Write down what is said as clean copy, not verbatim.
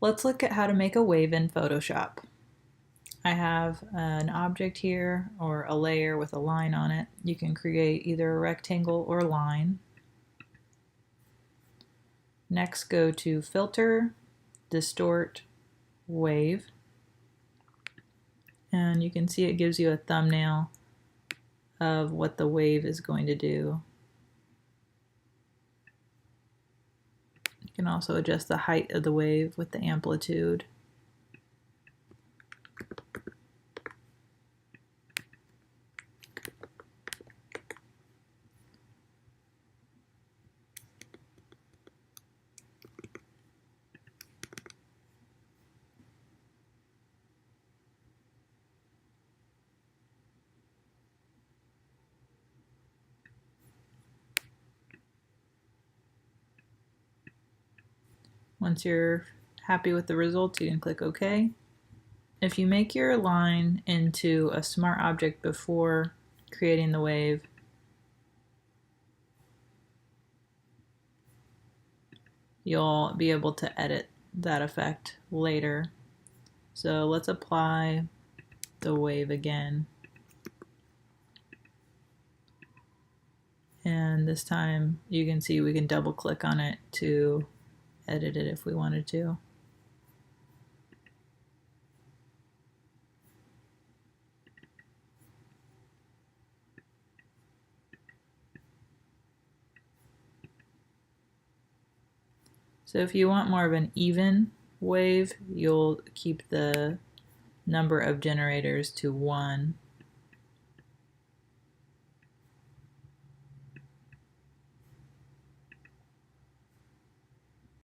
Let's look at how to make a wave in Photoshop. I have an object here or a layer with a line on it. You can create either a rectangle or line. Next, go to Filter, Distort, Wave, and you can see it gives you a thumbnail of what the wave is going to do. You can also adjust the height of the wave with the amplitude. Once you're happy with the results, you can click OK. If you make your line into a smart object before creating the wave, you'll be able to edit that effect later. So let's apply the wave again. And this time you can see we can double click on it to edit it if we wanted to. So if you want more of an even wave, you'll keep the number of generators to 1